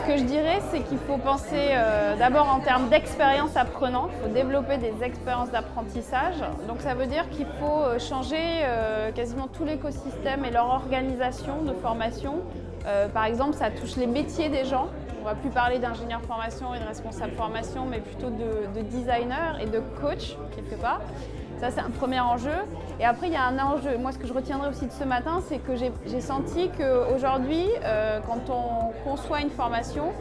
que je dirais, c'est qu'il faut penser d'abord en termes d'expérience apprenante. Il faut développer des expériences d'apprentissage. Donc ça veut dire qu'il faut changer quasiment tout l'écosystème et leur organisation de formation. Par exemple, ça touche les métiers des gens. On ne va plus parler d'ingénieur formation et de responsable formation, mais plutôt de designer et de coach, quelque part. Ça, c'est un premier enjeu. Et après, il y a un enjeu. Moi, ce que je retiendrai aussi de ce matin, c'est que j'ai senti qu'aujourd'hui, quand on conçoit une formation,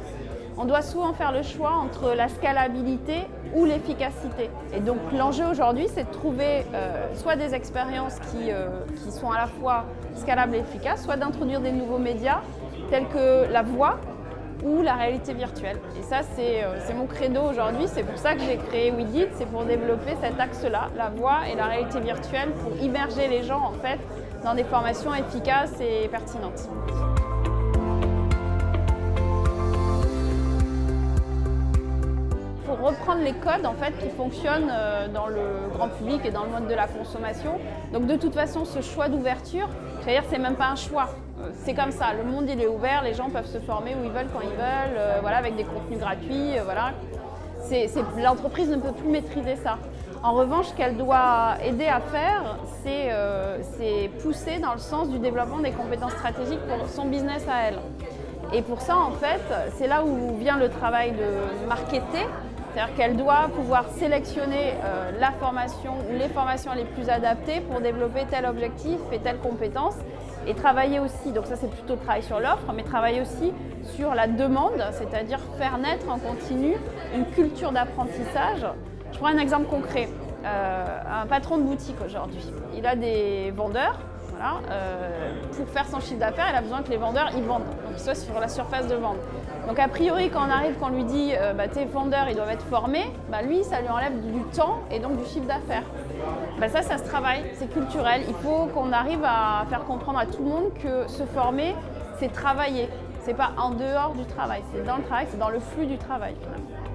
on doit souvent faire le choix entre la scalabilité ou l'efficacité. Et donc, l'enjeu aujourd'hui, c'est de trouver soit des expériences qui sont à la fois scalables et efficaces, soit d'introduire des nouveaux médias tels que la voix ou la réalité virtuelle. Et ça, c'est mon credo aujourd'hui. C'est pour ça que j'ai créé WeDid, c'est pour développer cet axe-là, la voix et la réalité virtuelle, pour immerger les gens en fait dans des formations efficaces et pertinentes. Il faut reprendre les codes en fait, qui fonctionnent dans le grand public et dans le monde de la consommation. Donc de toute façon, ce choix d'ouverture, c'est-à-dire c'est même pas un choix. C'est comme ça, le monde il est ouvert, les gens peuvent se former où ils veulent, quand ils veulent, voilà, avec des contenus gratuits. Voilà. L'entreprise ne peut plus maîtriser ça. En revanche, ce qu'elle doit aider à faire, c'est pousser dans le sens du développement des compétences stratégiques pour son business à elle. Et pour ça, en fait, c'est là où vient le travail de marketer. C'est-à-dire qu'elle doit pouvoir sélectionner la formation ou les formations les plus adaptées pour développer tel objectif et telle compétence. Et travailler aussi, donc ça c'est plutôt le travail sur l'offre, mais travailler aussi sur la demande, c'est-à-dire faire naître en continu une culture d'apprentissage. Je prends un exemple concret. Un patron de boutique aujourd'hui, il a des vendeurs. Voilà, pour faire son chiffre d'affaires, il a besoin que les vendeurs ils vendent, donc qu'ils soient sur la surface de vente. Donc a priori, quand on arrive, qu'on lui dit tes vendeurs ils doivent être formés, lui ça lui enlève du temps et donc du chiffre d'affaires. Ça se travaille, c'est culturel. Il faut qu'on arrive à faire comprendre à tout le monde que se former, c'est travailler. C'est pas en dehors du travail, c'est dans le travail, c'est dans le flux du travail finalement.